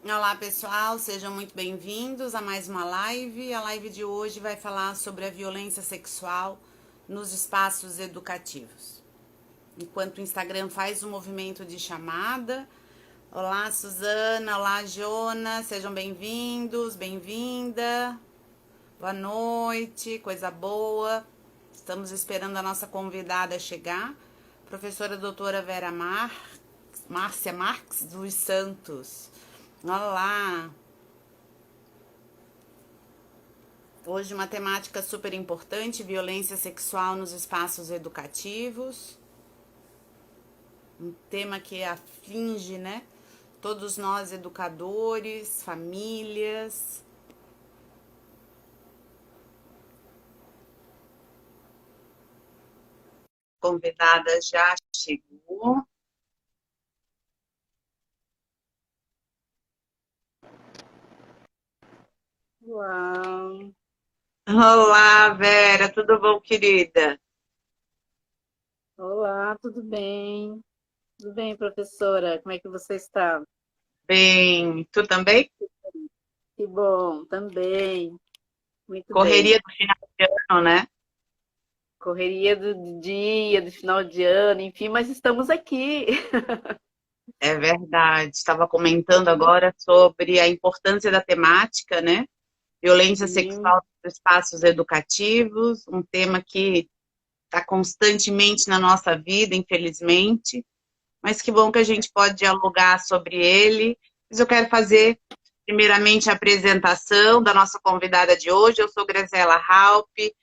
Olá pessoal, sejam muito bem-vindos a mais uma live. A live de hoje vai falar sobre a violência sexual nos espaços educativos. Enquanto o Instagram faz o movimento de chamada. Olá Suzana, olá Jonas, sejam bem-vindos, bem-vinda. Boa noite, coisa boa. Estamos esperando a nossa convidada chegar. Professora doutora Márcia Marques dos Santos. Olá! Hoje uma temática super importante, violência sexual nos espaços educativos. Um tema que aflige, né? Todos nós educadores, famílias. Convidada já chegou. Uau. Olá, Vera, tudo bom, querida? Olá, tudo bem? Tudo bem, professora? Como é que você está? Bem, tu também? Que bom, também. Muito bem. Correria do final de ano, né? Correria do dia, do final de ano, enfim, mas estamos aqui. É verdade. Estava comentando agora sobre a importância da temática, né? Violência Sim, sexual nos espaços educativos, um tema que está constantemente na nossa vida, infelizmente, mas que bom que a gente pode dialogar sobre ele. Mas eu quero fazer, primeiramente, a apresentação da nossa convidada de hoje. Eu sou Graziela Halpe,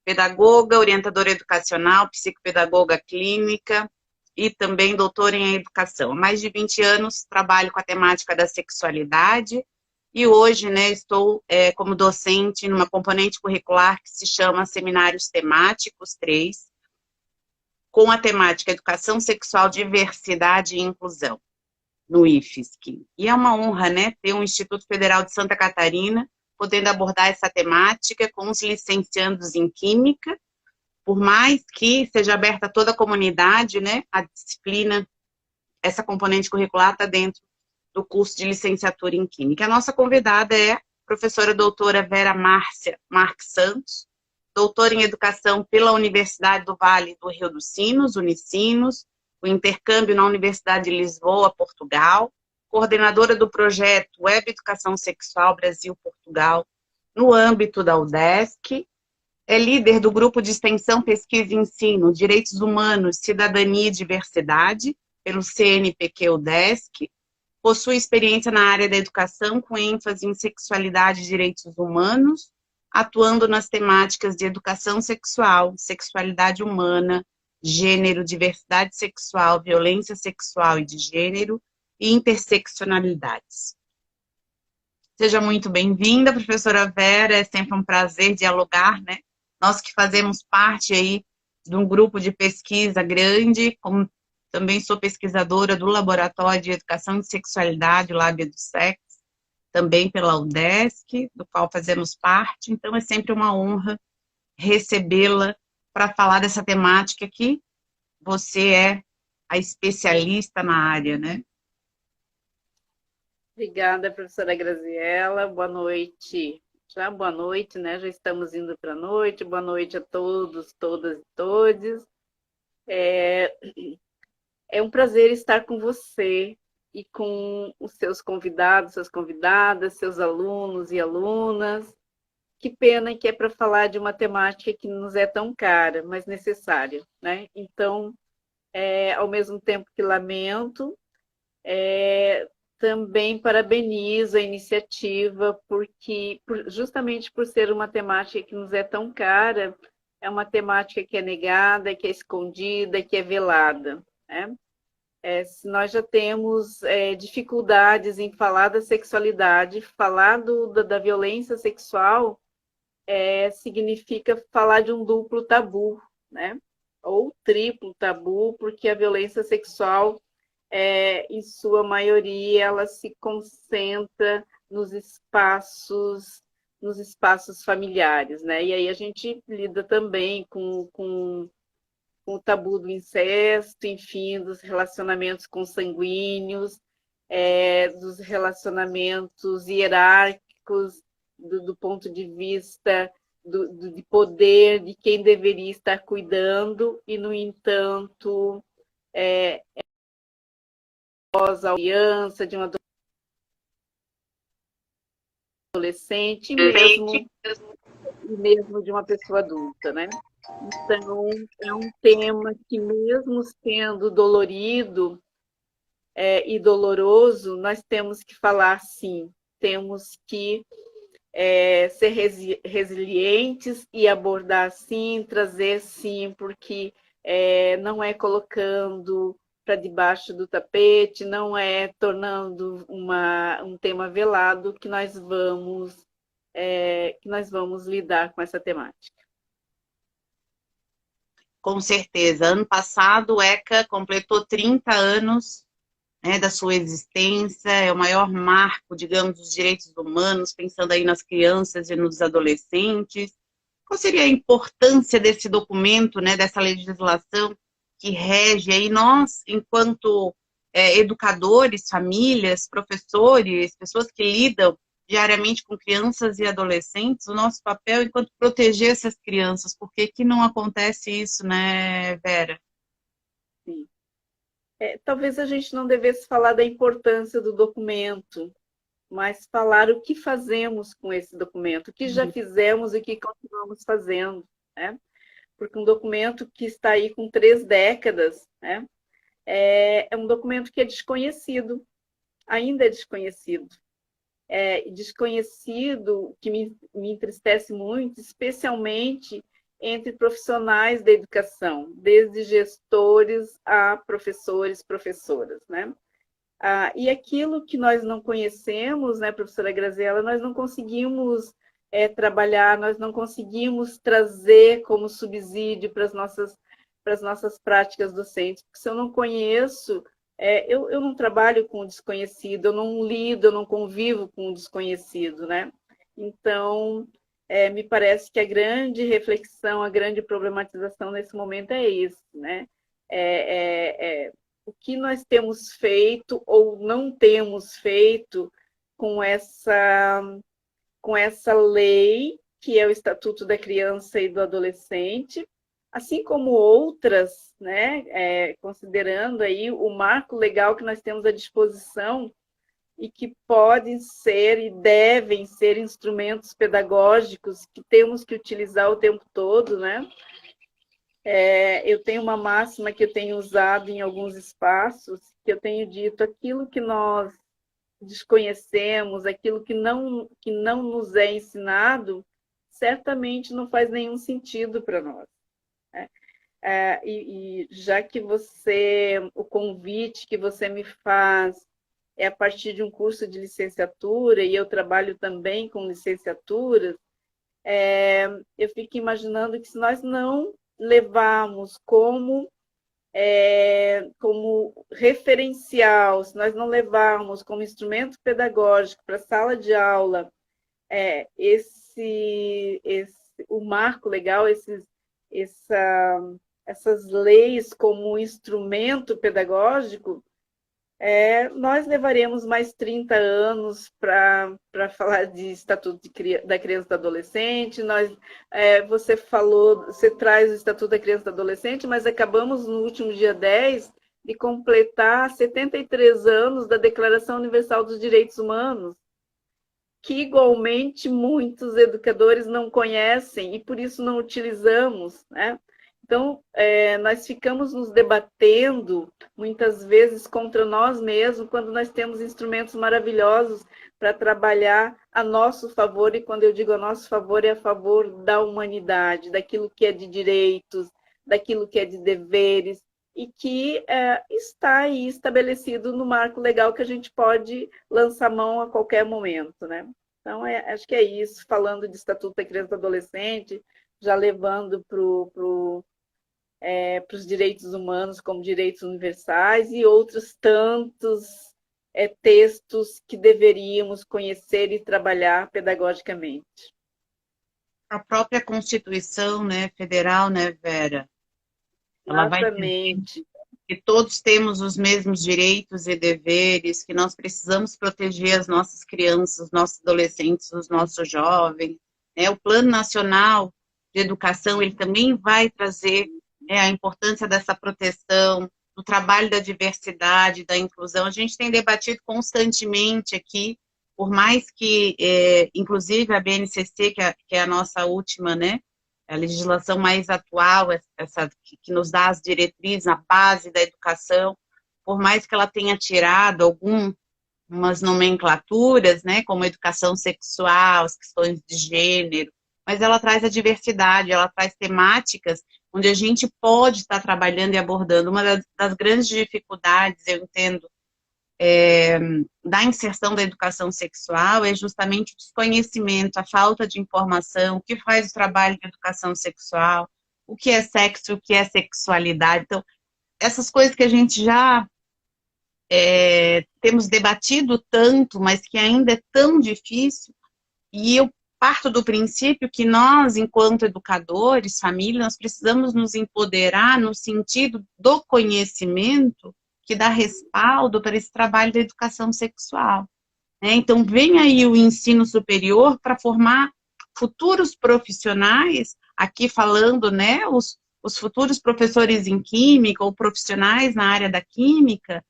pedagoga, orientadora educacional, psicopedagoga clínica e também doutora em educação. Há mais de 20 anos trabalho com a temática da sexualidade e hoje, né, estou como docente numa componente curricular que se chama Seminários Temáticos 3, com a temática Educação Sexual, Diversidade e Inclusão, no IFSC. E é uma honra, né, ter um Instituto Federal de Santa Catarina podendo abordar essa temática com os licenciandos em Química, por mais que seja aberta a toda a comunidade, né, a disciplina, essa componente curricular está dentro do curso de licenciatura em Química. A nossa convidada é a professora doutora Vera Márcia Marques Santos, doutora em Educação pela Universidade do Vale do Rio dos Sinos, Unicinos, o intercâmbio na Universidade de Lisboa, Portugal, coordenadora do projeto Web Educação Sexual Brasil-Portugal, no âmbito da UDESC, é líder do grupo de extensão, pesquisa e ensino, Direitos Humanos, Cidadania e Diversidade, pelo CNPq-UDESC, possui experiência na área da educação com ênfase em sexualidade e direitos humanos, atuando nas temáticas de educação sexual, sexualidade humana, gênero, diversidade sexual, violência sexual e de gênero e interseccionalidades. Seja muito bem-vinda, professora Vera, é sempre um prazer dialogar, né? Nós que fazemos parte aí de um grupo de pesquisa grande, como também sou pesquisadora do Laboratório de Educação e Sexualidade, Lábia do Sexo, também pela UDESC, do qual fazemos parte, então é sempre uma honra recebê-la para falar dessa temática que você é a especialista na área, né? obrigada, professora Graziela. Boa noite. Já boa noite, né? Já estamos indo para a noite. Boa noite a todos, todas e todes. É um prazer estar com você e com os seus convidados, suas convidadas, seus alunos e alunas. Que pena que é para falar de uma temática que nos é tão cara, mas necessária, né? Então, ao mesmo tempo que lamento, também parabenizo a iniciativa, porque justamente por ser uma temática que nos é tão cara, é uma temática que é negada, que é escondida, que é velada, né? Se nós já temos dificuldades em falar da sexualidade, falar da violência sexual significa falar de um duplo tabu, né? Ou triplo tabu, porque a violência sexual, em sua maioria, ela se concentra nos espaços familiares, né? E aí a gente lida também com o tabu do incesto, enfim, dos relacionamentos consanguíneos, dos relacionamentos hierárquicos, do ponto de vista de poder, de quem deveria estar cuidando, e, no entanto, a criança, de uma adolescente, e mesmo de uma pessoa adulta, né? Então, é um tema que, mesmo sendo dolorido e doloroso, nós temos que falar sim, temos que ser resilientes e abordar sim, trazer sim, porque não é colocando para debaixo do tapete, não é tornando um tema velado que nós vamos lidar com essa temática. Com certeza. Ano passado, o ECA completou 30 anos, né, da sua existência, é o maior marco, digamos, dos direitos humanos, pensando aí nas crianças e nos adolescentes. Qual seria a importância desse documento, né, dessa legislação que rege aí nós, enquanto educadores, famílias, professores, pessoas que lidam diariamente com crianças e adolescentes, o nosso papel enquanto proteger essas crianças? Por que que não acontece isso, né, Vera? Sim. Talvez a gente não devesse falar da importância do documento, mas falar o que fazemos com esse documento, o que já fizemos e o que continuamos fazendo, né? Porque um documento que está aí com 3 décadas, né, é um documento que é desconhecido, ainda é desconhecido. Desconhecido, que me entristece muito, especialmente entre profissionais da educação, desde gestores a professores, professoras, né? E aquilo que nós não conhecemos, né, professora Graziela, nós não conseguimos trabalhar, nós não conseguimos trazer como subsídio para as nossas práticas docentes, porque se eu não conheço, eu não trabalho com o desconhecido, eu não lido, eu não convivo com o desconhecido, né? Então, me parece que a grande reflexão, a grande problematização nesse momento é isso, né? O que nós temos feito ou não temos feito com essa lei, que é o Estatuto da Criança e do Adolescente, assim como outras, né, considerando aí o marco legal que nós temos à disposição e que podem ser e devem ser instrumentos pedagógicos que temos que utilizar o tempo todo, né? Eu tenho uma máxima que eu tenho usado em alguns espaços, que eu tenho dito: aquilo que nós desconhecemos, aquilo que não nos é ensinado, certamente não faz nenhum sentido para nós, né? E já que o convite que você me faz é a partir de um curso de licenciatura, e eu trabalho também com licenciaturas, eu fico imaginando que, se nós não levarmos como referencial, se nós não levarmos como instrumento pedagógico para a sala de aula o marco legal, essas leis como instrumento pedagógico, nós levaremos mais 30 anos para falar de Estatuto da Criança e do Adolescente. Você traz o Estatuto da Criança e do Adolescente, mas acabamos no último dia 10 de completar 73 anos da Declaração Universal dos Direitos Humanos, que igualmente muitos educadores não conhecem e por isso não utilizamos, né? Então, nós ficamos nos debatendo, muitas vezes, contra nós mesmos, quando nós temos instrumentos maravilhosos para trabalhar a nosso favor, e quando eu digo a nosso favor, é a favor da humanidade, daquilo que é de direitos, daquilo que é de deveres, e que está aí estabelecido no marco legal que a gente pode lançar mão a qualquer momento, né? Então, acho que é isso, falando de Estatuto da Criança e do Adolescente, já levando para os direitos humanos como direitos universais, e outros tantos textos que deveríamos conhecer e trabalhar pedagogicamente. A própria Constituição, né, federal, né, Vera? Ela vai dizer Exatamente. que todos temos os mesmos direitos e deveres, que nós precisamos proteger as nossas crianças, os nossos adolescentes, os nossos jovens. Né? O Plano Nacional de Educação, ele também vai trazer a importância dessa proteção, do trabalho da diversidade, da inclusão. A gente tem debatido constantemente aqui, por mais que, inclusive, a BNCC, que é a nossa última, né, a legislação mais atual, essa que nos dá as diretrizes, a base da educação, por mais que ela tenha tirado algumas nomenclaturas, né, como educação sexual, as questões de gênero, mas ela traz a diversidade, ela traz temáticas onde a gente pode estar trabalhando e abordando. Uma das grandes dificuldades, eu entendo, da inserção da educação sexual é justamente o desconhecimento, a falta de informação, o que faz o trabalho de educação sexual, o que é sexo, o que é sexualidade. Então, essas coisas que a gente já temos debatido tanto, mas que ainda é tão difícil, e eu parto do princípio que nós, enquanto educadores, família, nós precisamos nos empoderar no sentido do conhecimento que dá respaldo para esse trabalho da educação sexual. Né? Então, vem aí o ensino superior para formar futuros profissionais, aqui falando, né, os futuros professores em química ou profissionais na área da química,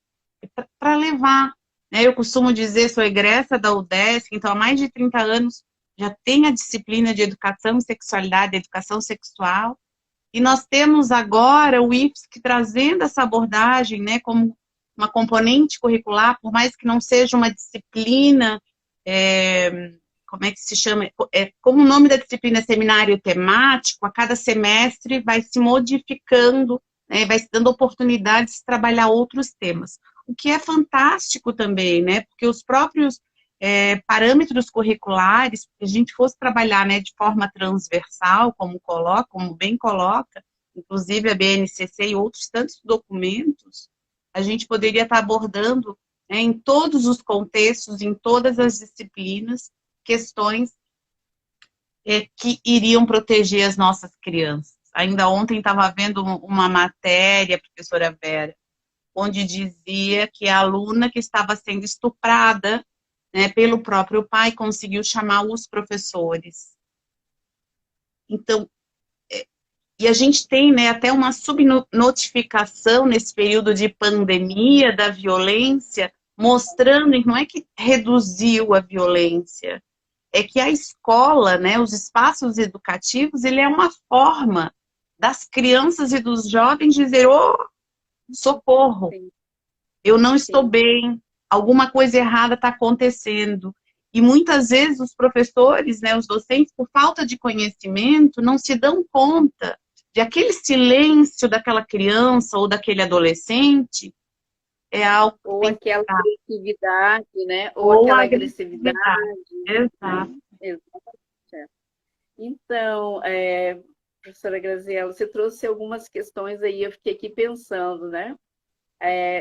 para levar. Né? Eu costumo dizer, sou egressa da UDESC, então há mais de 30 anos já tem a disciplina de educação e sexualidade, educação sexual, e nós temos agora o IFSC trazendo essa abordagem, né, como uma componente curricular, por mais que não seja uma disciplina, como é que se chama? Como o nome da disciplina é seminário temático, a cada semestre vai se modificando, né, vai se dando oportunidades de trabalhar outros temas. O que é fantástico também, né, porque os próprios parâmetros curriculares, se a gente fosse trabalhar, né, de forma transversal, como bem coloca, inclusive a BNCC e outros tantos documentos, a gente poderia estar abordando, né, em todos os contextos, em todas as disciplinas, questões que iriam proteger as nossas crianças. Ainda ontem estava vendo uma matéria, professora Vera, onde dizia que a aluna que estava sendo estuprada, né, pelo próprio pai, conseguiu chamar os professores. Então, e a gente tem, né, até uma subnotificação nesse período de pandemia da violência, mostrando, e não é que reduziu a violência, é que a escola, né, os espaços educativos, ele é uma forma das crianças e dos jovens dizer, socorro, eu não estou bem, alguma coisa errada está acontecendo. E muitas vezes os professores, né, os docentes, por falta de conhecimento, não se dão conta de aquele silêncio daquela criança ou daquele adolescente é algo... Ou aquela agressividade, né? Ou aquela agressividade. Exato. Exatamente. Então, professora Graziela, você trouxe algumas questões aí, eu fiquei aqui pensando, né?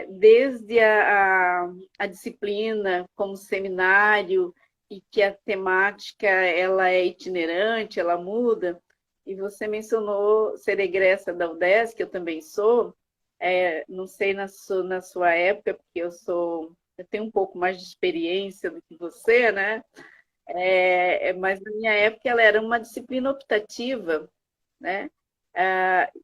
Desde a disciplina como seminário, e que a temática ela é itinerante, ela muda, e você mencionou ser egressa da UDESC, que eu também sou, não sei na sua época, porque eu tenho um pouco mais de experiência do que você, né? Mas na minha época ela era uma disciplina optativa, né?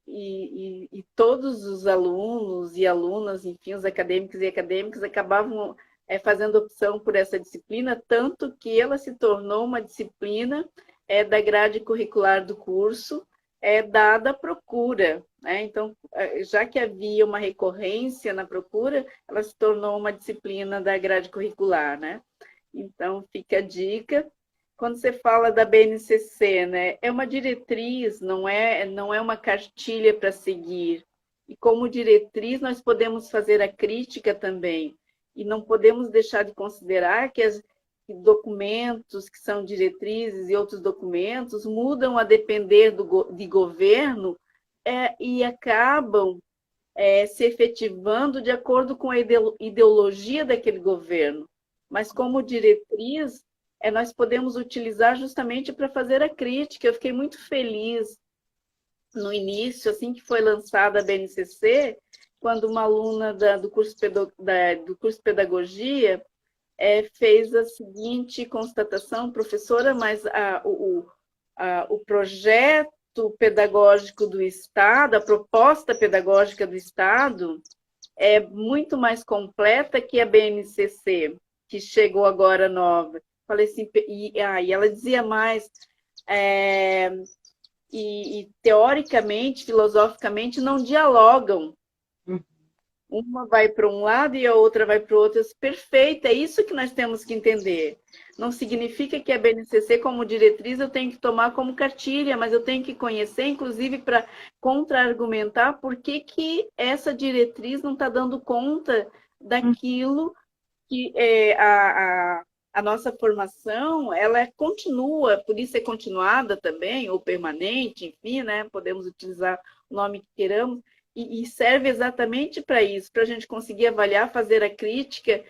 E todos os alunos e alunas, enfim, os acadêmicos e acadêmicas acabavam fazendo opção por essa disciplina, tanto que ela se tornou uma disciplina da grade curricular do curso, dada à procura. Né? Então, já que havia uma recorrência na procura, ela se tornou uma disciplina da grade curricular. Né? Então, fica a dica. Quando você fala da BNCC, né, é uma diretriz, não é uma cartilha para seguir. E como diretriz, nós podemos fazer a crítica também. E não podemos deixar de considerar que documentos que são diretrizes e outros documentos mudam a depender de governo e acabam se efetivando de acordo com a ideologia daquele governo. Mas como diretriz, nós podemos utilizar justamente para fazer a crítica. Eu fiquei muito feliz no início, assim que foi lançada a BNCC, quando uma aluna do curso de Pedagogia fez a seguinte constatação: professora, mas o projeto pedagógico do Estado, a proposta pedagógica do Estado é muito mais completa que a BNCC, que chegou agora nova. Falei assim, e ela dizia mais, teoricamente, filosoficamente, não dialogam. Uma vai para um lado e a outra vai para o outro. Perfeito, é isso que nós temos que entender. Não significa que a BNCC, como diretriz, eu tenho que tomar como cartilha, mas eu tenho que conhecer, inclusive, para contra-argumentar por que essa diretriz não está dando conta daquilo que a nossa formação, ela continua, por isso é continuada também, ou permanente, enfim, né? Podemos utilizar o nome que queiramos, e serve exatamente para isso, para a gente conseguir avaliar, fazer a crítica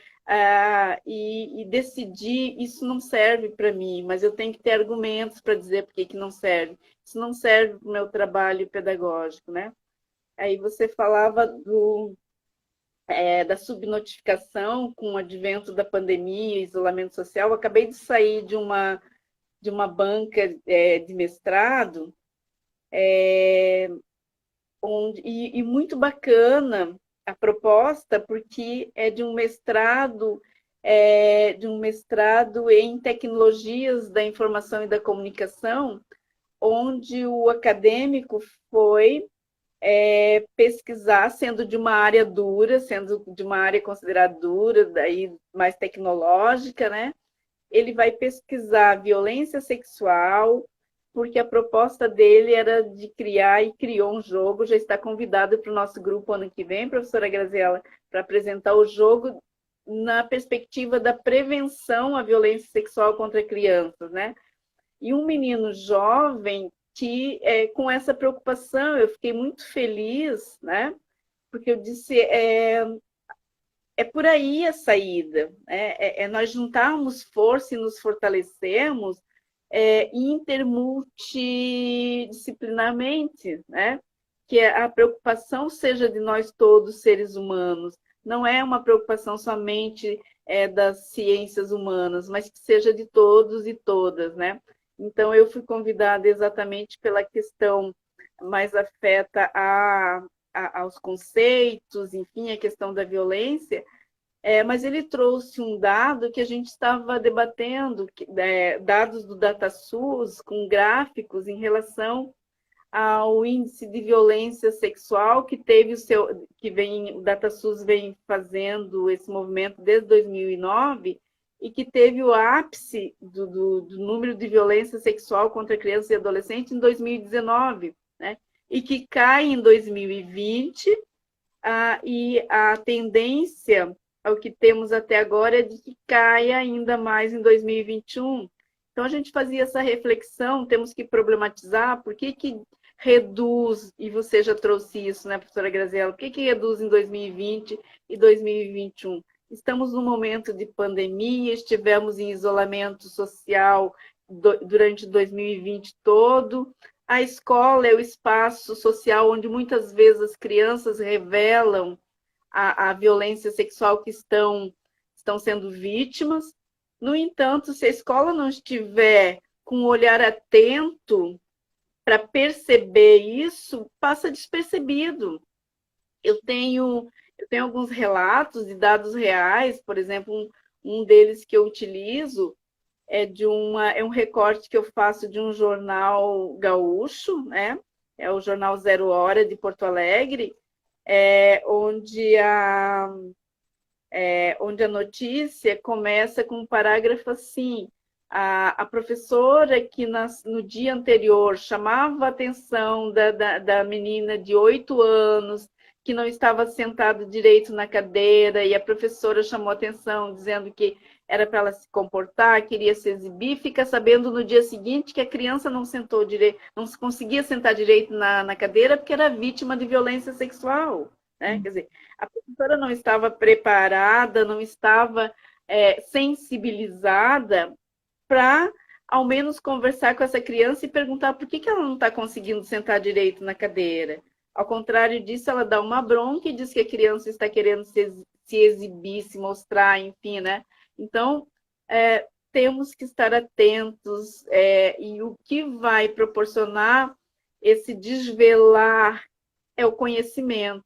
e decidir, isso não serve para mim, mas eu tenho que ter argumentos para dizer por que não serve. Isso não serve para o meu trabalho pedagógico, né? Aí você falava da subnotificação com o advento da pandemia, isolamento social. Eu acabei de sair de uma banca de mestrado, e muito bacana a proposta, porque é de um mestrado em tecnologias da informação e da comunicação, onde o acadêmico foi pesquisar, sendo de uma área dura, sendo de uma área considerada dura, daí mais tecnológica, né? Ele vai pesquisar violência sexual, porque a proposta dele era de criar, e criou um jogo, já está convidado para o nosso grupo ano que vem, professora Graziela, para apresentar o jogo na perspectiva da prevenção à violência sexual contra crianças, né? E um menino jovem que, com essa preocupação, eu fiquei muito feliz, né? Porque eu disse, por aí a saída, nós juntarmos força e nos fortalecermos intermultidisciplinarmente, né? Que a preocupação seja de nós todos, seres humanos, não é uma preocupação somente das ciências humanas, mas que seja de todos e todas, né? Então, eu fui convidada exatamente pela questão mais afeta aos conceitos, enfim, a questão da violência, mas ele trouxe um dado que a gente estava debatendo, dados do DataSUS, com gráficos em relação ao índice de violência sexual que teve o DataSUS vem fazendo esse movimento desde 2009, e que teve o ápice do número de violência sexual contra crianças e adolescentes em 2019, né? E que cai em 2020, e a tendência, ao que temos até agora, é de que caia ainda mais em 2021. Então, a gente fazia essa reflexão, temos que problematizar por que reduz, e você já trouxe isso, né, professora Graziela, por que reduz em 2020 e 2021? Estamos num momento de pandemia, estivemos em isolamento social durante 2020 todo. A escola é o espaço social onde muitas vezes as crianças revelam a violência sexual que estão sendo vítimas. No entanto, se a escola não estiver com um olhar atento para perceber isso, passa despercebido. Eu tenho alguns relatos de dados reais, por exemplo, um deles que eu utilizo é um recorte que eu faço de um jornal gaúcho, né? É o jornal Zero Hora de Porto Alegre, onde a notícia começa com um parágrafo assim: a professora que no dia anterior chamava a atenção da menina de 8 anos, que não estava sentado direito na cadeira, e a professora chamou a atenção dizendo que era para ela se comportar, queria se exibir, fica sabendo no dia seguinte que a criança não sentou direito, não conseguia sentar direito na cadeira porque era vítima de violência sexual, né? Quer dizer, a professora não estava preparada, não estava sensibilizada para, ao menos, conversar com essa criança e perguntar por que ela não está conseguindo sentar direito na cadeira. Ao contrário disso, ela dá uma bronca e diz que a criança está querendo se exibir, se mostrar, enfim, né? Então, temos que estar atentos, e o que vai proporcionar esse desvelar é o conhecimento,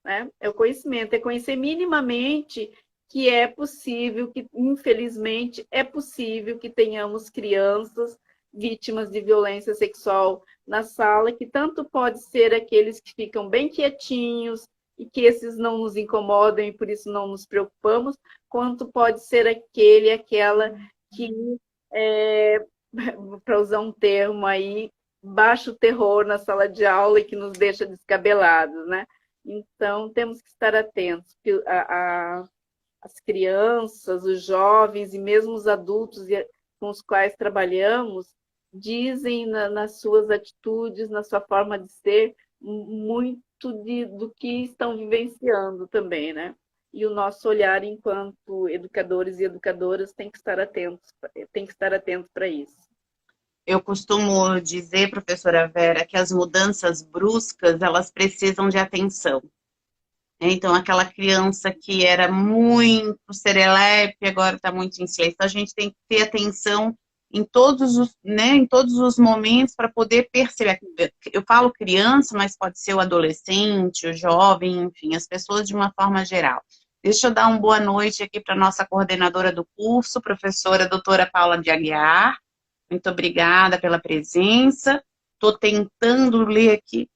né? É o conhecimento, é conhecer minimamente que é possível, que infelizmente é possível que tenhamos crianças vítimas de violência sexual na sala, que tanto pode ser aqueles que ficam bem quietinhos e que esses não nos incomodam e por isso não nos preocupamos, quanto pode ser aquela que, para usar um termo aí, baixa o terror na sala de aula e que nos deixa descabelados, né? Então, temos que estar atentos, porque as crianças, os jovens e mesmo os adultos com os quais trabalhamos dizem nas suas atitudes, na sua forma de ser, muito do que estão vivenciando também, né? E o nosso olhar enquanto educadores e educadoras tem que estar atento para isso. Eu costumo dizer, professora Vera, que as mudanças bruscas, elas precisam de atenção. Então, aquela criança que era muito serelepe, agora está muito em silêncio. A gente tem que ter atenção em todos os momentos para poder perceber. Eu falo criança, mas pode ser o adolescente, o jovem, enfim, as pessoas de uma forma geral. Deixa eu dar uma boa noite aqui para a nossa coordenadora do curso, professora doutora Paula de Aguiar. Muito obrigada pela presença. Estou tentando ler aqui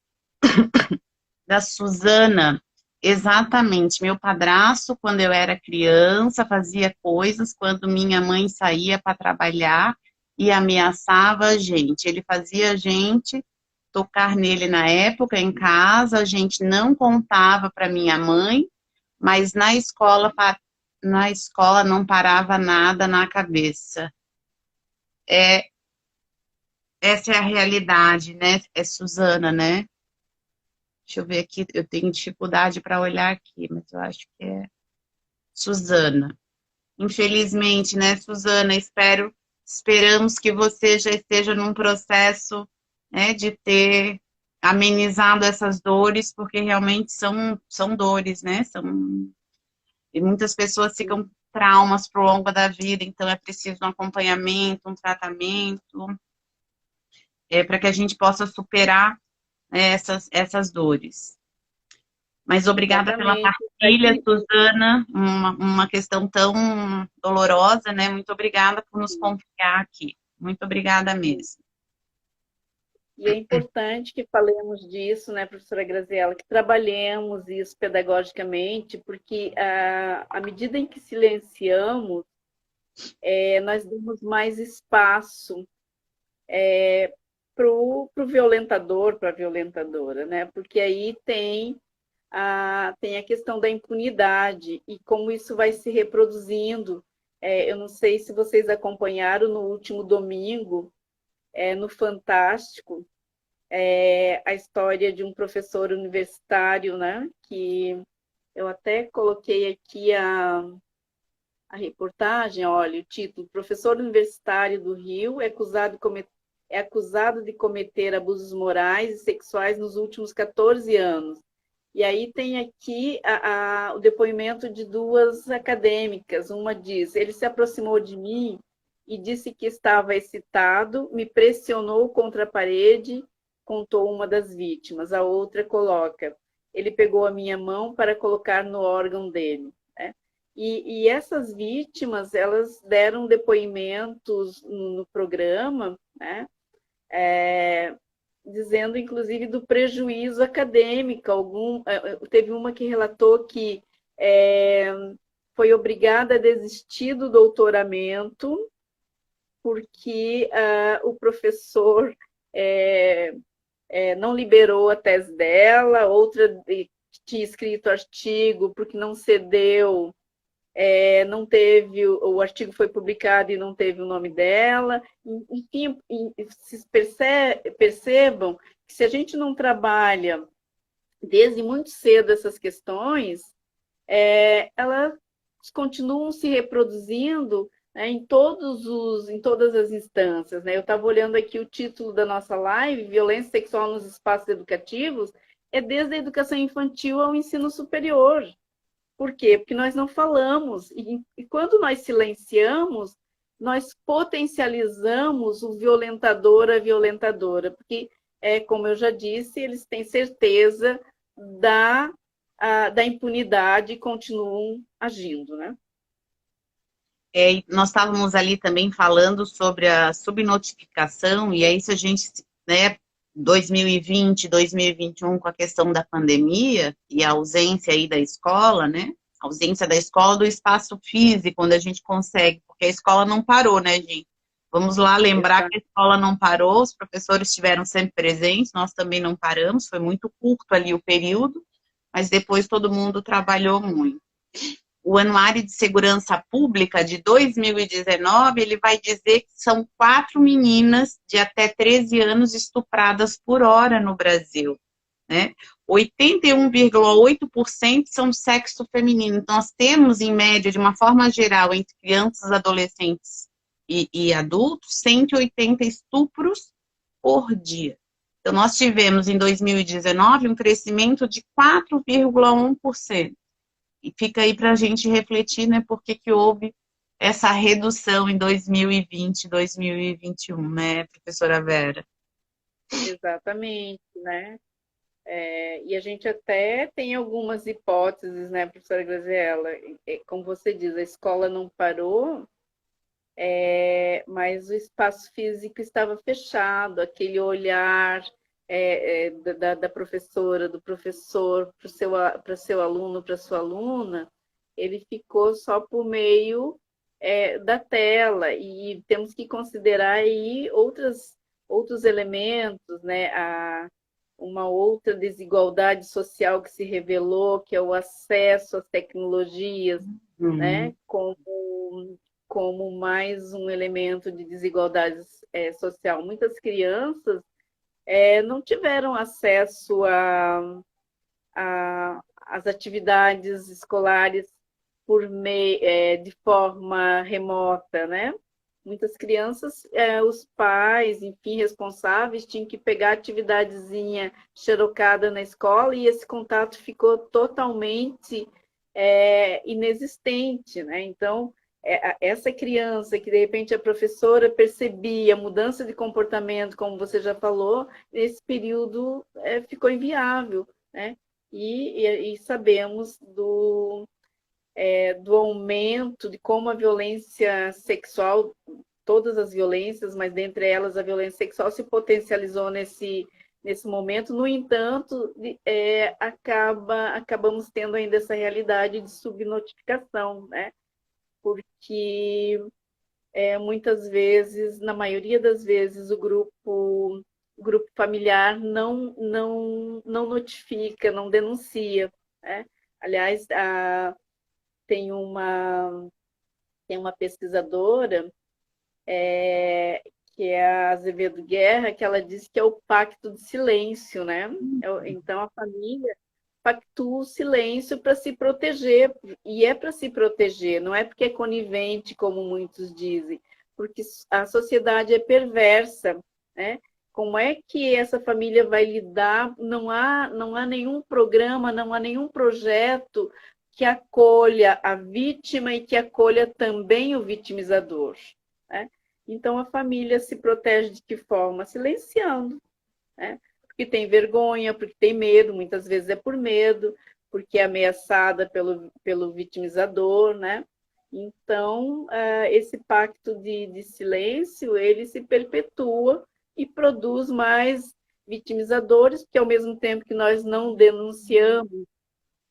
da Suzana. Exatamente. Meu padrasto, quando eu era criança, fazia coisas quando minha mãe saía para trabalhar e ameaçava a gente. Ele fazia a gente tocar nele na época em casa, a gente não contava para minha mãe, mas na escola não parava nada na cabeça. Essa é a realidade, né? É Suzana, né? Deixa eu ver aqui, eu tenho dificuldade para olhar aqui, mas eu acho que é Suzana. Infelizmente, né, Suzana, esperamos que você já esteja num processo, né, de ter amenizado essas dores, porque realmente são dores, né? E muitas pessoas ficam com traumas pro longo da vida, então é preciso um acompanhamento, um tratamento, para que a gente possa superar, né, essas dores. Mas obrigada pela partilha, Suzana, uma questão tão dolorosa, né? Muito obrigada por nos confiar aqui. Muito obrigada mesmo. E é importante que falemos disso, né, professora Graziela, que trabalhemos isso pedagogicamente, porque à medida em que silenciamos, nós damos mais espaço para o violentador, para a violentadora, né? Porque aí tem a questão da impunidade e como isso vai se reproduzindo. Eu não sei se vocês acompanharam no último domingo, no Fantástico, a história de um professor universitário, né? Que eu até coloquei aqui a reportagem, olha, o título: professor universitário do Rio é acusado de cometer abusos morais e sexuais nos últimos 14 anos. E aí tem aqui o depoimento de duas acadêmicas. Uma diz: ele se aproximou de mim e disse que estava excitado, me pressionou contra a parede, contou uma das vítimas. A outra coloca: ele pegou a minha mão para colocar no órgão dele. Né? E essas vítimas, elas deram depoimentos no programa, né? Dizendo, inclusive, do prejuízo acadêmico. Teve uma que relatou que foi obrigada a desistir do doutoramento porque o professor não liberou a tese dela, outra tinha escrito artigo porque não cedeu, não teve, o artigo foi publicado e não teve o nome dela. Enfim, percebam que se a gente não trabalha desde muito cedo essas questões, elas continuam se reproduzindo, né, em todas as instâncias. Né? Eu estava olhando aqui o título da nossa live: Violência Sexual nos Espaços Educativos, é desde a educação infantil ao ensino superior. Por quê? Porque nós não falamos. E quando nós silenciamos, nós potencializamos o violentador, a violentadora. Porque, como eu já disse, eles têm certeza da impunidade e continuam agindo, né? Nós estávamos ali também falando sobre a subnotificação, e aí se a gente, né, 2020, 2021, com a questão da pandemia e a ausência aí da escola, né, a ausência da escola, do espaço físico, onde a gente consegue, porque a escola não parou, né, gente? Vamos lá lembrar Exato. que a escola não parou, os professores estiveram sempre presentes, nós também não paramos, foi muito curto ali o período, mas depois todo mundo trabalhou muito. O Anuário de Segurança Pública de 2019, ele vai dizer que são 4 meninas de até 13 anos estupradas por hora no Brasil, né? 81,8% são do sexo feminino. Então, nós temos, em média, de uma forma geral, entre crianças, adolescentes e adultos, 180 estupros por dia. Então, nós tivemos, em 2019, um crescimento de 4,1%. E fica aí para a gente refletir, né, por que que houve essa redução em 2020, 2021, né, professora Vera? Exatamente, né? E a gente até tem algumas hipóteses, né, professora Graziella? Como você diz, a escola não parou, mas o espaço físico estava fechado, aquele olhar da professora, do professor para o seu aluno, para a sua aluna, ele ficou só por meio da tela, e temos que considerar aí outros elementos, né? Uma outra desigualdade social que se revelou, que é o acesso às tecnologias, né? Como mais um elemento de desigualdade social. Muitas crianças não tiveram acesso às atividades escolares de forma remota, né? Muitas crianças, os pais, enfim, responsáveis, tinham que pegar atividadezinha xerocada na escola, e esse contato ficou totalmente inexistente, né? Então, essa criança que, de repente, a professora percebia mudança de comportamento, como você já falou, nesse período ficou inviável, né? E sabemos do aumento de como a violência sexual, todas as violências, mas dentre elas a violência sexual se potencializou nesse momento. No entanto, acabamos tendo ainda essa realidade de subnotificação, né? Porque muitas vezes, na maioria das vezes, o grupo familiar não notifica, não denuncia, né? Aliás, tem uma pesquisadora, que é a Azevedo Guerra, que ela diz que é o pacto de silêncio, né? Então, a família pactua o silêncio para se proteger, e é para se proteger, não é porque é conivente, como muitos dizem, porque a sociedade é perversa, né? Como é que essa família vai lidar? Não há nenhum programa, não há nenhum projeto que acolha a vítima e que acolha também o vitimizador, né? Então, a família se protege de que forma? Silenciando, né? Porque tem vergonha, porque tem medo, muitas vezes é por medo, porque é ameaçada pelo vitimizador, né? Então, esse pacto de silêncio, ele se perpetua e produz mais vitimizadores, porque ao mesmo tempo que nós não denunciamos,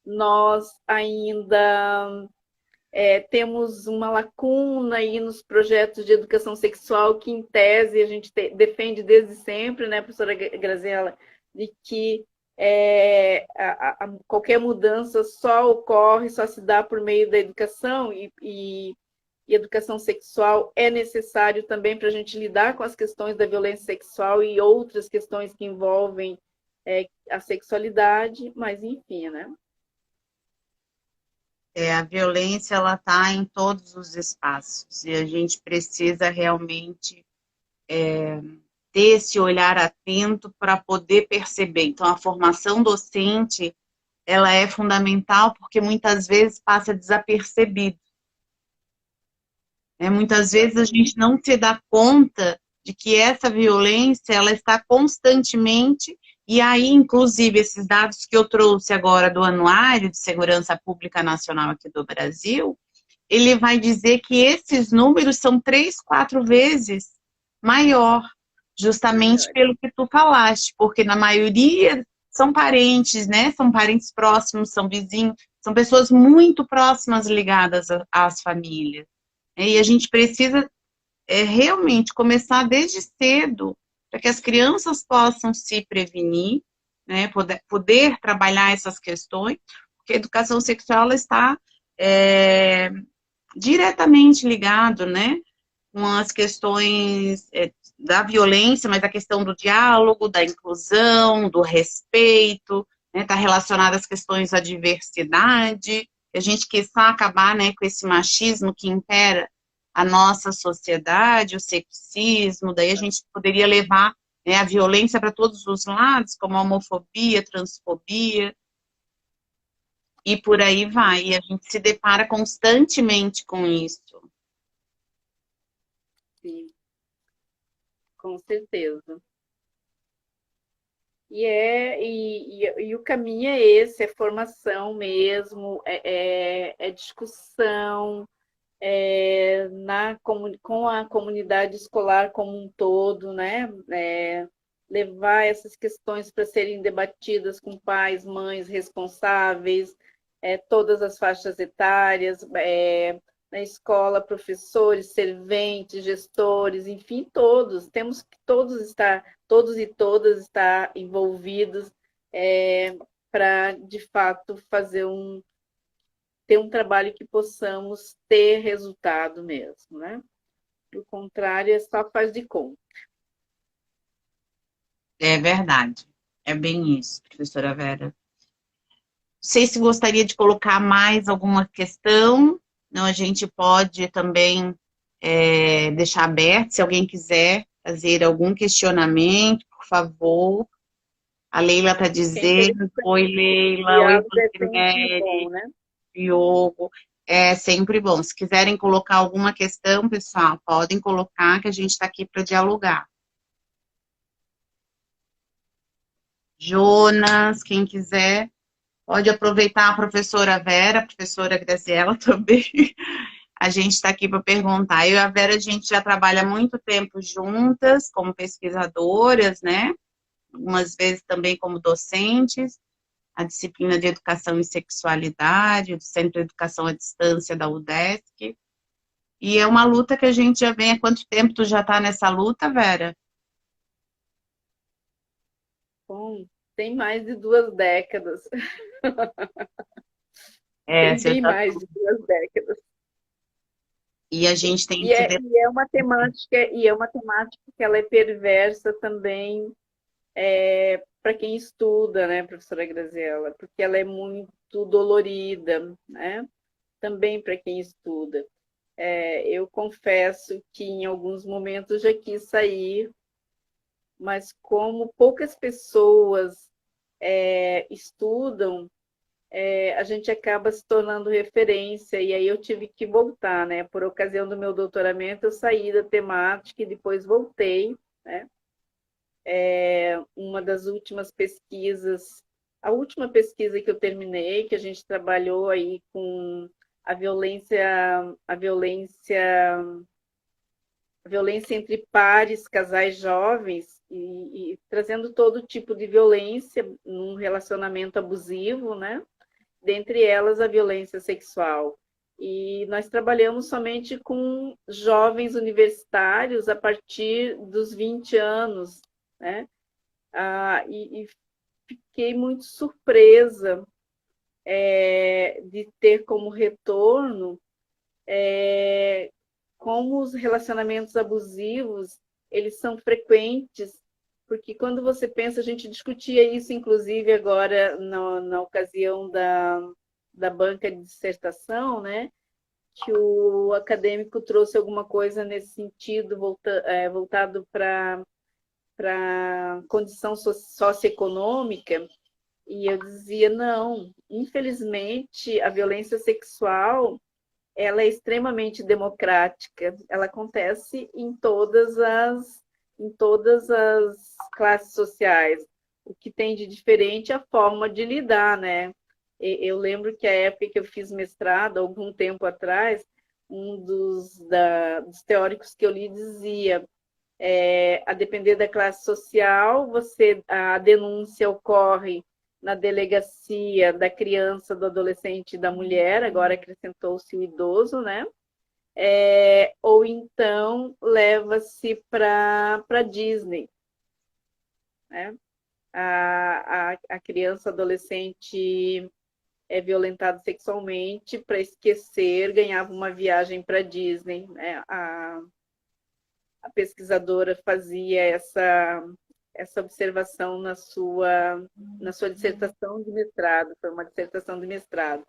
nós ainda temos uma lacuna aí nos projetos de educação sexual, que, em tese, a gente defende desde sempre, né, professora Graziella, de que qualquer mudança só ocorre, só se dá por meio da educação, e educação sexual é necessário também para a gente lidar com as questões da violência sexual e outras questões que envolvem a sexualidade, mas enfim, né? A violência, ela está em todos os espaços, e a gente precisa realmente ter esse olhar atento para poder perceber. Então, a formação docente, ela é fundamental porque muitas vezes passa desapercebido. Muitas vezes a gente não se dá conta de que essa violência, ela está constantemente, e aí, inclusive, esses dados que eu trouxe agora do Anuário de Segurança Pública Nacional aqui do Brasil, ele vai dizer que esses números são 3, 4 vezes maior, justamente pelo que tu falaste, porque na maioria são parentes, né? São parentes próximos, são vizinhos, são pessoas muito próximas ligadas às famílias. E a gente precisa realmente começar desde cedo, para que as crianças possam se prevenir, né? Poder trabalhar essas questões, porque a educação sexual ela está diretamente ligado, né, com as questões da violência, mas a questão do diálogo, da inclusão, do respeito, né, está relacionada às questões da diversidade. A gente quer acabar, né, com esse machismo que impera a nossa sociedade, o sexismo, daí a gente poderia levar, né, a violência para todos os lados, como a homofobia, transfobia, e por aí vai. E a gente se depara constantemente com isso. Sim, com certeza. E o caminho é esse, é formação mesmo, é discussão, com a comunidade escolar como um todo, né? Levar essas questões para serem debatidas com pais, mães responsáveis, todas as faixas etárias, na escola, professores, serventes, gestores, enfim, todos. Temos que todos e todas estar envolvidos para, de fato, ter um trabalho que possamos ter resultado mesmo, né? Do contrário, é só faz de conta. É verdade. É bem isso, professora Vera. Não sei se gostaria de colocar mais alguma questão. Não, a gente pode também deixar aberto, se alguém quiser fazer algum questionamento, por favor. A Leila está dizendo, oi Leila, oi Lucinelli, né? Diogo. É sempre bom. Se quiserem colocar alguma questão, pessoal, podem colocar que a gente está aqui para dialogar. Jonas, quem quiser, pode aproveitar a professora Vera, a professora Graziela também. A gente está aqui para perguntar. Eu e a Vera, a gente já trabalha há muito tempo juntas, como pesquisadoras, né? Algumas vezes também como docentes. A disciplina de Educação e Sexualidade, do Centro de Educação à Distância da UDESC. E é uma luta que a gente já vem há quanto tempo tu já está nessa luta, Vera? Bom, tem mais de 2 décadas. Tem Você bem já... mais de 2 décadas. E a gente tem E que... é uma temática que ela é perversa também para quem estuda, né, professora Graziela? Porque ela é muito dolorida, né? Também para quem estuda. Eu confesso que em alguns momentos já quis sair, mas como poucas pessoas estudam, a gente acaba se tornando referência, e aí eu tive que voltar, né? Por ocasião do meu doutoramento, eu saí da temática e depois voltei, né? Uma das últimas pesquisas, a última pesquisa que eu terminei, que a gente trabalhou aí com a violência, a violência a violência entre pares, casais jovens, e trazendo todo tipo de violência num relacionamento abusivo, né? Dentre elas a violência sexual. E nós trabalhamos somente com jovens universitários a partir dos 20 anos, né? E fiquei muito surpresa de ter como retorno como os relacionamentos abusivos eles são frequentes, porque quando você pensa, a gente discutia isso, inclusive, agora na ocasião da banca de dissertação, né? Que o acadêmico trouxe alguma coisa nesse sentido, voltado para para condição socioeconômica, e eu dizia, não, infelizmente a violência sexual ela é extremamente democrática, ela acontece em todas as classes sociais. O que tem de diferente é a forma de lidar, né? Eu lembro que a época que eu fiz mestrado, algum tempo atrás, dos teóricos que eu li dizia, a depender da classe social, a denúncia ocorre na delegacia da criança, do adolescente e da mulher, agora acrescentou-se o idoso, né? Ou então leva-se para Disney, né? A criança, adolescente é violentado sexualmente, para esquecer, ganhava uma viagem para Disney, né? A pesquisadora fazia essa observação na sua dissertação de mestrado, foi uma dissertação de mestrado.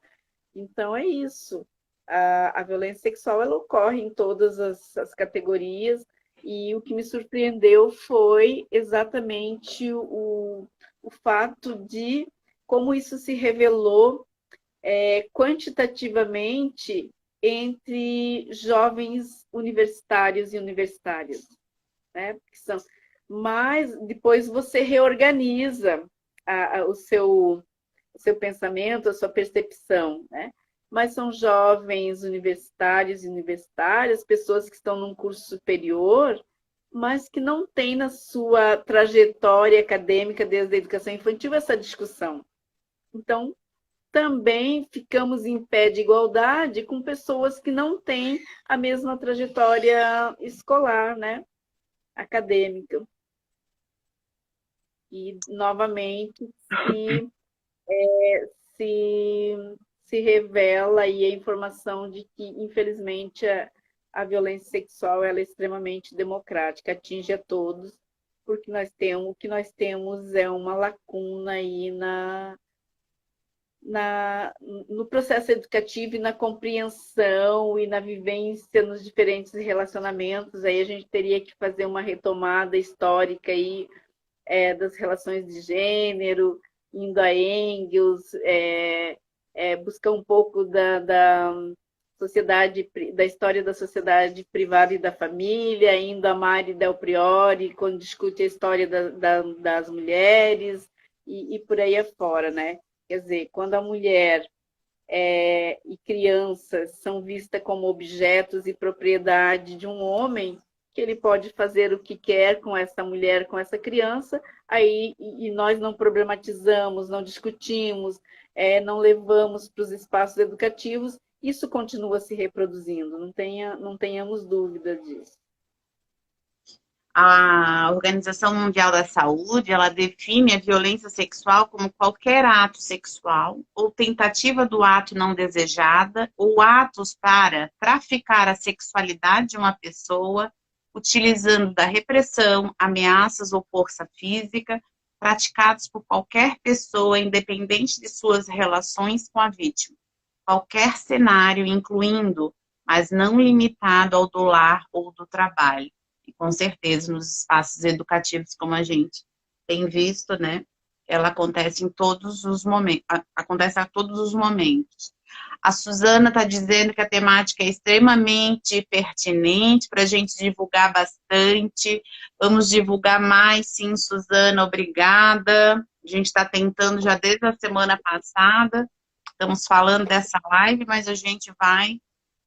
Então, é isso. A violência sexual ela ocorre em todas as categorias, e o que me surpreendeu foi exatamente o fato de como isso se revelou quantitativamente entre jovens universitários e universitárias, né? Mas depois você reorganiza o seu pensamento, a sua percepção, né? Mas são jovens universitários e universitárias, pessoas que estão num curso superior, mas que não têm na sua trajetória acadêmica desde a educação infantil essa discussão. Então, também ficamos em pé de igualdade com pessoas que não têm a mesma trajetória escolar, né? Acadêmica. E, novamente, se, se revela aí a informação de que, infelizmente, a violência sexual ela é extremamente democrática, atinge a todos, porque o que nós temos é uma lacuna aí no processo educativo e na compreensão e na vivência nos diferentes relacionamentos. Aí a gente teria que fazer uma retomada histórica aí, das relações de gênero, indo a Engels, buscar um pouco da história da sociedade privada e da família, indo a Mari Del Priori, quando discute a história das mulheres, e por aí afora, né? Quer dizer, quando a mulher e crianças são vistas como objetos e propriedade de um homem, que ele pode fazer o que quer com essa mulher, com essa criança, aí e nós não problematizamos, não discutimos, não levamos para os espaços educativos, isso continua se reproduzindo, não tenhamos dúvida disso. A Organização Mundial da Saúde, ela define a violência sexual como qualquer ato sexual ou tentativa do ato não desejada ou atos para traficar a sexualidade de uma pessoa, utilizando da repressão, ameaças ou força física, praticados por qualquer pessoa, independente de suas relações com a vítima. Qualquer cenário, incluindo, mas não limitado ao do lar ou do trabalho. E com certeza nos espaços educativos, como a gente tem visto, né? Ela acontece em todos os momentos, acontece a todos os momentos. A Suzana está dizendo que a temática é extremamente pertinente para a gente divulgar bastante. Vamos divulgar mais, sim, Suzana, obrigada. A gente está tentando já desde a semana passada. Estamos falando dessa live, mas a gente vai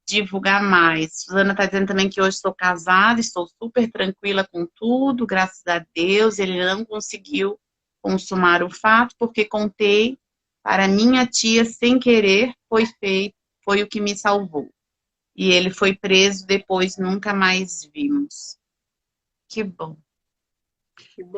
divulgar mais. Suzana está dizendo também que hoje estou casada, estou super tranquila com tudo, graças a Deus. Ele não conseguiu consumar o fato, porque contei para minha tia sem querer, foi o que me salvou. E ele foi preso, depois nunca mais vimos. Que bom. Que bom.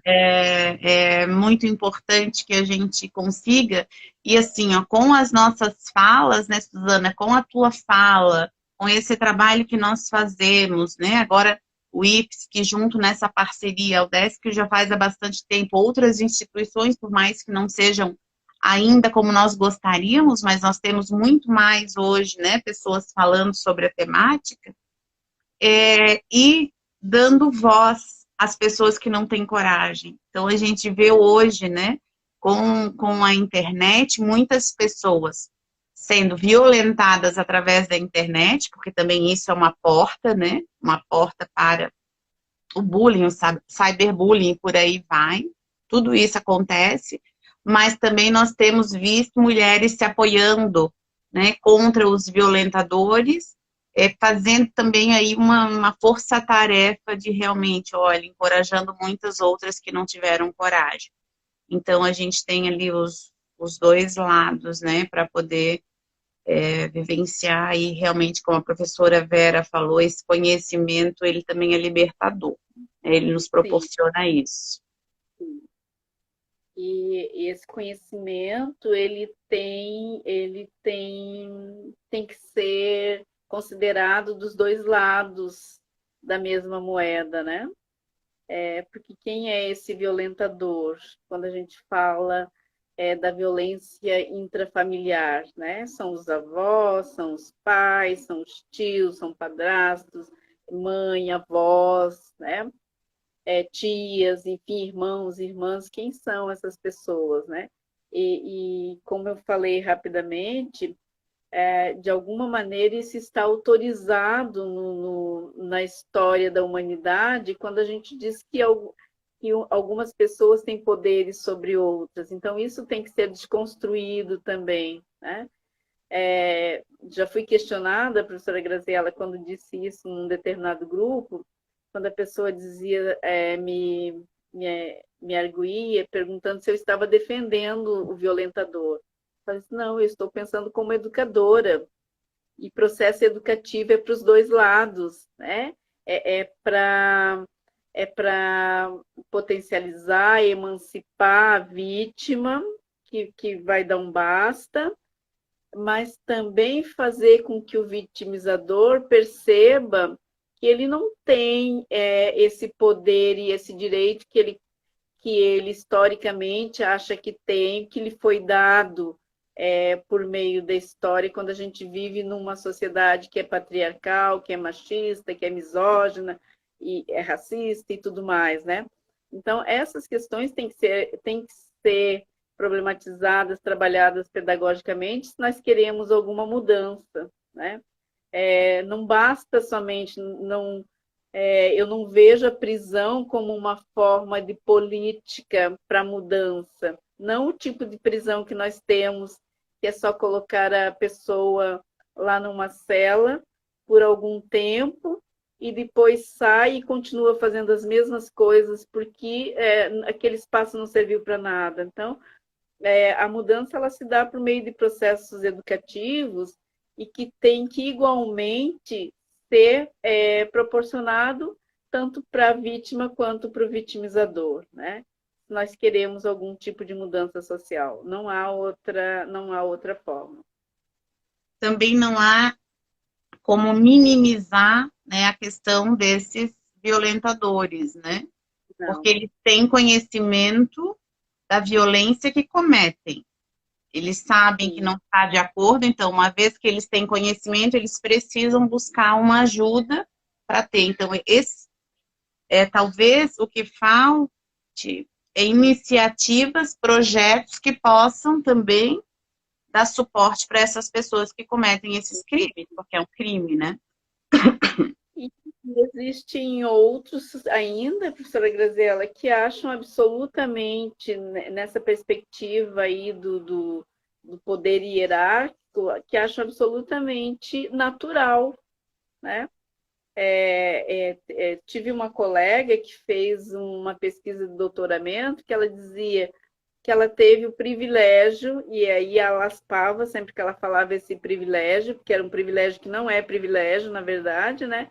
É muito importante que a gente consiga, e assim, ó, com as nossas falas, né, Suzana, com a tua fala, com esse trabalho que nós fazemos, né, agora o IPS, que junto nessa parceria, o UDESC já faz há bastante tempo, outras instituições, por mais que não sejam ainda como nós gostaríamos, mas nós temos muito mais hoje, né, pessoas falando sobre a temática, e dando voz as pessoas que não têm coragem. Então, a gente vê hoje, né, com a internet, muitas pessoas sendo violentadas através da internet, porque também isso é uma porta, né, uma porta para o bullying, o cyberbullying, e por aí vai. Tudo isso acontece, mas também nós temos visto mulheres se apoiando, né, contra os violentadores, fazendo também aí uma força-tarefa de realmente, olha, encorajando muitas outras que não tiveram coragem. Então, a gente tem ali os dois lados, né, para poder vivenciar e realmente, como a professora Vera falou, esse conhecimento, ele também é libertador. Ele nos Sim, proporciona isso. sim. E esse conhecimento, tem que ser considerado dos dois lados da mesma moeda, né? Porque quem é esse violentador? Quando a gente fala da violência intrafamiliar, né? São os avós, são os pais, são os tios, são padrastos, mãe, avós, né? Tias, enfim, irmãos, irmãs, quem são essas pessoas, né? E como eu falei rapidamente, de alguma maneira isso está autorizado na história da humanidade quando a gente diz que algumas pessoas têm poderes sobre outras. Então, isso tem que ser desconstruído também, né? Já fui questionada, professora Graziela, quando disse isso num determinado grupo, quando a pessoa dizia, me arguía, perguntando se eu estava defendendo o violentador. Eu falei assim, não, eu estou pensando como educadora, e processo educativo é para os dois lados, né? É para potencializar, emancipar a vítima, que vai dar um basta, mas também fazer com que o vitimizador perceba que ele não tem esse poder e esse direito que ele historicamente acha que tem, que lhe foi dado por meio da história, quando a gente vive numa sociedade que é patriarcal, que é machista, que é misógina, e é racista e tudo mais, né? Então, essas questões têm que ser problematizadas, trabalhadas pedagogicamente, se nós queremos alguma mudança, né? Não basta somente, eu não vejo a prisão como uma forma de política para mudança, não o tipo de prisão que nós temos, que é só colocar a pessoa lá numa cela por algum tempo e depois sai e continua fazendo as mesmas coisas porque aquele espaço não serviu para nada. Então, a mudança ela se dá por meio de processos educativos e que tem que igualmente ser proporcionado tanto para a vítima quanto para o vitimizador, né? Nós queremos algum tipo de mudança social, não há outra forma. Também não há como minimizar, né, a questão desses violentadores, né? Porque Não. eles têm conhecimento da violência que cometem. Eles sabem que Sim. não está de acordo, então, uma vez que eles têm conhecimento, eles precisam buscar uma ajuda para ter. Então, esse talvez o que falte é iniciativas, projetos que possam também dar suporte para essas pessoas que cometem esses crimes, porque é um crime, né? E existem outros ainda, professora Graziela, que acham absolutamente, nessa perspectiva aí do poder hierárquico, que acham absolutamente natural, né? Tive uma colega que fez uma pesquisa de doutoramento que ela dizia que ela teve o privilégio, e aí ela aspava sempre que ela falava esse privilégio, porque era um privilégio que não é privilégio, na verdade, né?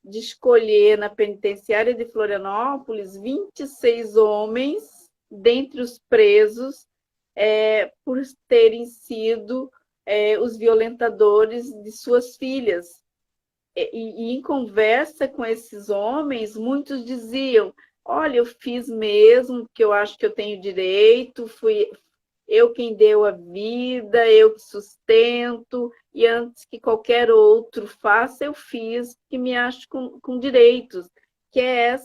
De escolher na penitenciária de Florianópolis 26 homens dentre os presos por terem sido os violentadores de suas filhas. E em conversa com esses homens, muitos diziam: olha, eu fiz mesmo, porque eu acho que eu tenho direito, fui eu quem deu a vida, eu que sustento, e antes que qualquer outro faça, eu fiz, que me acho com direitos. que é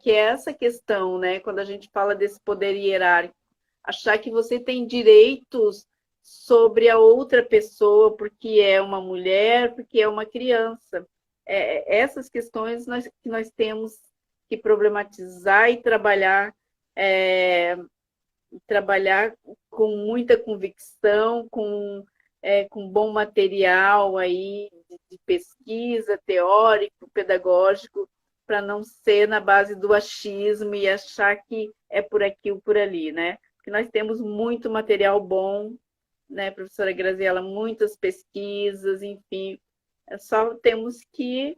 essa questão, né? Quando a gente fala desse poder hierárquico, achar que você tem direitos sobre a outra pessoa porque é uma mulher, porque é uma criança. Essas questões que nós temos que problematizar e trabalhar com muita convicção, com bom material aí de pesquisa, teórico, pedagógico, para não ser na base do achismo e achar que é por aqui ou por ali, né? Porque nós temos muito material bom, né, professora Graziela, muitas pesquisas, enfim, só temos que,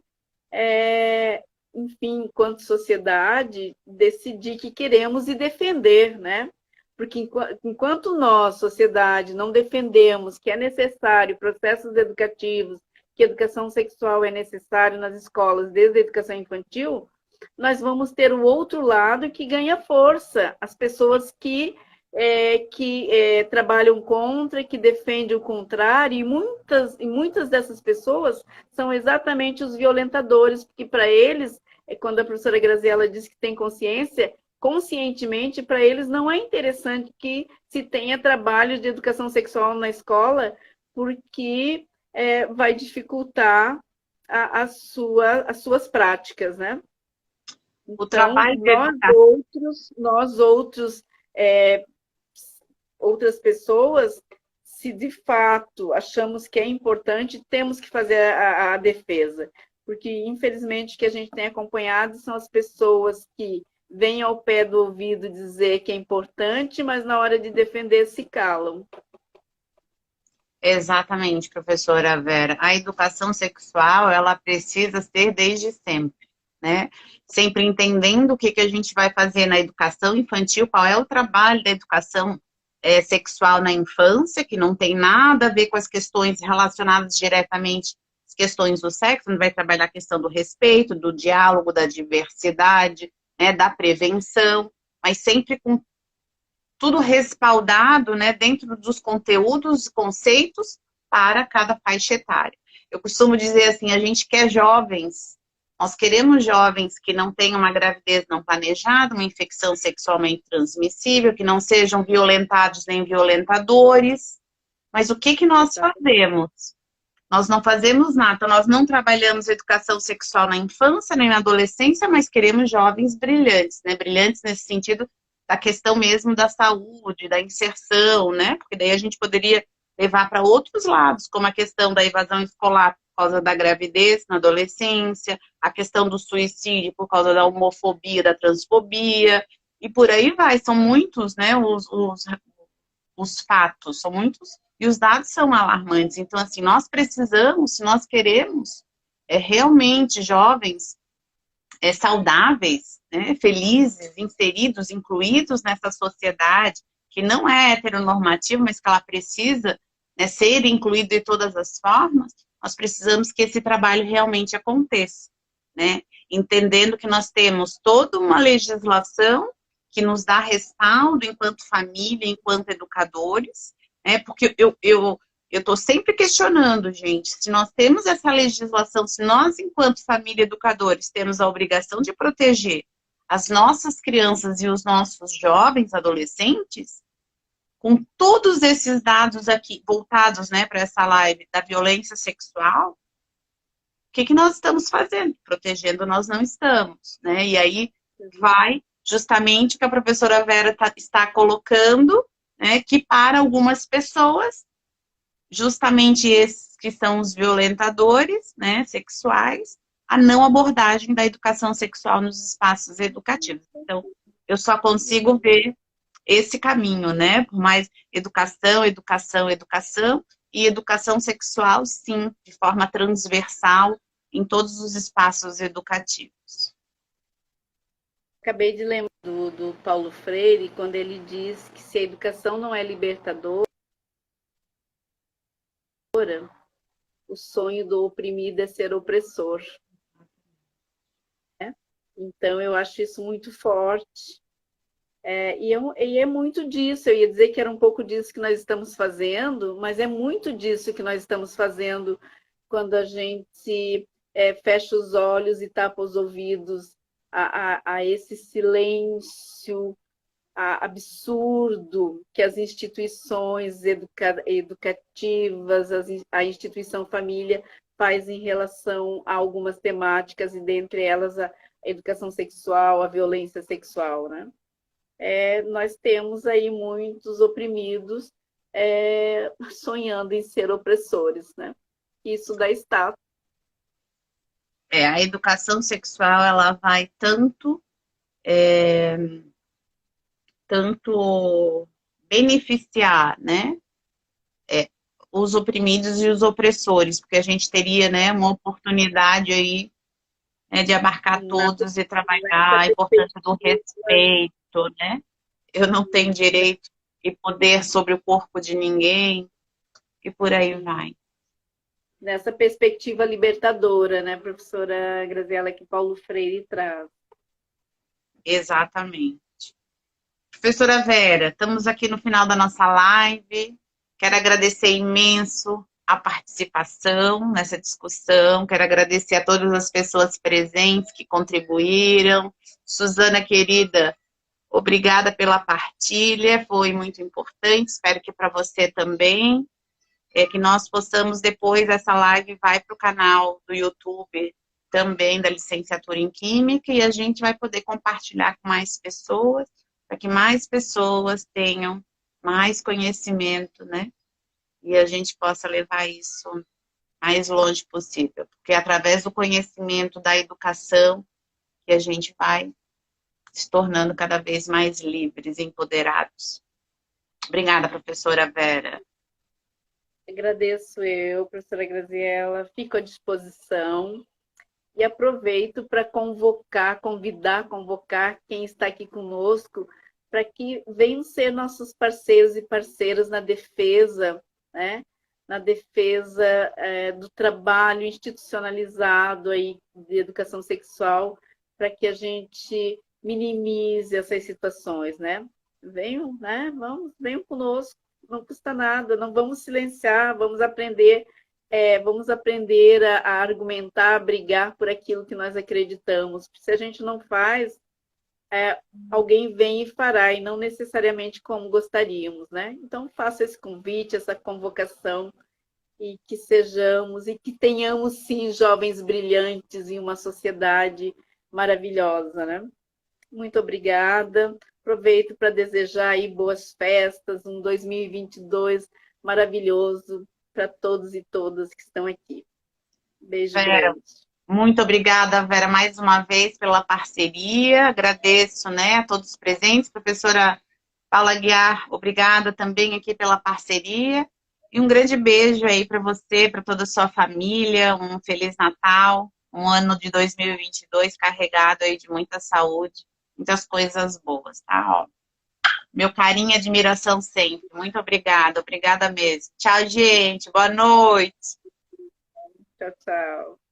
enfim, enquanto sociedade, decidir que queremos e defender, né? Porque enquanto nós, sociedade, não defendemos que é necessário processos educativos, que educação sexual é necessário nas escolas, desde a educação infantil, nós vamos ter o outro lado que ganha força, as pessoas que trabalham contra, que defendem o contrário, e muitas dessas pessoas são exatamente os violentadores, porque para eles, quando a professora Graziela diz que tem consciência, conscientemente, para eles não é interessante que se tenha trabalho de educação sexual na escola, porque vai dificultar as suas práticas, né? O Então, trabalho de educação. nós outros outras pessoas, se de fato achamos que é importante, temos que fazer a defesa. Porque, infelizmente, o que a gente tem acompanhado são as pessoas que vêm ao pé do ouvido dizer que é importante, mas na hora de defender se calam. Exatamente, professora Vera. A educação sexual, ela precisa ser desde sempre, né? Sempre entendendo o que a gente vai fazer na educação infantil, qual é o trabalho da educação sexual na infância, que não tem nada a ver com as questões relacionadas diretamente às questões do sexo, não vai trabalhar a questão do respeito, do diálogo, da diversidade, né, da prevenção, mas sempre com tudo respaldado, né, dentro dos conteúdos e conceitos para cada faixa etária. Eu costumo dizer assim, a gente quer jovens, nós queremos jovens que não tenham uma gravidez não planejada, uma infecção sexualmente transmissível, que não sejam violentados nem violentadores, mas o que nós fazemos? Nós não fazemos nada, então nós não trabalhamos educação sexual na infância nem na adolescência, mas queremos jovens brilhantes, né? Brilhantes nesse sentido da questão mesmo da saúde, da inserção, né? Porque daí a gente poderia levar para outros lados, como a questão da evasão escolar por causa da gravidez na adolescência, a questão do suicídio por causa da homofobia, da transfobia, e por aí vai. São muitos, né, os fatos, são muitos, e os dados são alarmantes. Então, assim, nós precisamos, se nós queremos realmente jovens saudáveis, né, felizes, inseridos, incluídos nessa sociedade, que não é heteronormativa, mas que ela precisa, né, ser incluído de todas as formas, nós precisamos que esse trabalho realmente aconteça, né? Entendendo que nós temos toda uma legislação que nos dá respaldo enquanto família, enquanto educadores, né? Porque eu estou sempre questionando, gente, se nós temos essa legislação, se nós, enquanto família educadores, temos a obrigação de proteger as nossas crianças e os nossos jovens, adolescentes, com todos esses dados aqui voltados, né, para essa live da violência sexual, o que nós estamos fazendo? Protegendo nós não estamos, né? E aí vai justamente o que a professora Vera está colocando, né, que para algumas pessoas, justamente esses que são os violentadores, né, sexuais, a não abordagem da educação sexual nos espaços educativos. Então, eu só consigo ver esse caminho, né, por mais educação, educação, educação, e educação sexual, sim, de forma transversal, em todos os espaços educativos. Acabei de lembrar do Paulo Freire, quando ele diz que se a educação não é libertadora, o sonho do oprimido é ser opressor. Então, eu acho isso muito forte. E é muito disso, eu ia dizer que era um pouco disso que nós estamos fazendo, mas é muito disso que nós estamos fazendo quando a gente fecha os olhos e tapa os ouvidos a esse silêncio absurdo que as instituições educativas, a instituição família faz em relação a algumas temáticas, e dentre elas a educação sexual, a violência sexual, né? Nós temos aí muitos oprimidos sonhando em ser opressores, né? Isso dá status. A educação sexual, ela vai tanto beneficiar, né, os oprimidos e os opressores, porque a gente teria, né, uma oportunidade aí, né, de abarcar todos e trabalhar a importância do respeito, né? Eu não tenho direito e poder sobre o corpo de ninguém, e por aí vai. Nessa perspectiva libertadora, né, professora Graziela, que Paulo Freire traz. Exatamente. Professora Vera, estamos aqui no final da nossa live. Quero agradecer imenso a participação nessa discussão. Quero agradecer a todas as pessoas presentes que contribuíram. Suzana, querida, obrigada pela partilha, foi muito importante. Espero que para você também. Que nós possamos, depois essa live vai para o canal do YouTube também da licenciatura em Química, e a gente vai poder compartilhar com mais pessoas, para que mais pessoas tenham mais conhecimento, né? E a gente possa levar isso mais longe possível, porque é através do conhecimento, da educação, que a gente vai se tornando cada vez mais livres e empoderados. Obrigada, professora Vera. Agradeço eu, professora Graziela, fico à disposição e aproveito para convocar quem está aqui conosco para que venham ser nossos parceiros e parceiras na defesa, né? Na defesa do trabalho institucionalizado aí de educação sexual, para que a gente minimize essas situações, né? Venham, né? Venham conosco, não custa nada, não vamos silenciar, vamos aprender a argumentar, a brigar por aquilo que nós acreditamos. Se a gente não faz, alguém vem e fará, e não necessariamente como gostaríamos, né? Então, faça esse convite, essa convocação, e que sejamos, e que tenhamos, sim, jovens brilhantes em uma sociedade maravilhosa, né? Muito obrigada. Aproveito para desejar aí boas festas, um 2022 maravilhoso para todos e todas que estão aqui. Beijo grande. Muito obrigada, Vera, mais uma vez pela parceria. Agradeço, né, a todos os presentes. Professora Paula Aguiar, obrigada também aqui pela parceria. E um grande beijo aí para você, para toda a sua família. Um Feliz Natal, um ano de 2022 carregado aí de muita saúde, muitas coisas boas, tá? Ó, meu carinho e admiração sempre. Muito obrigada mesmo. Tchau, gente. Boa noite. Tchau, tchau.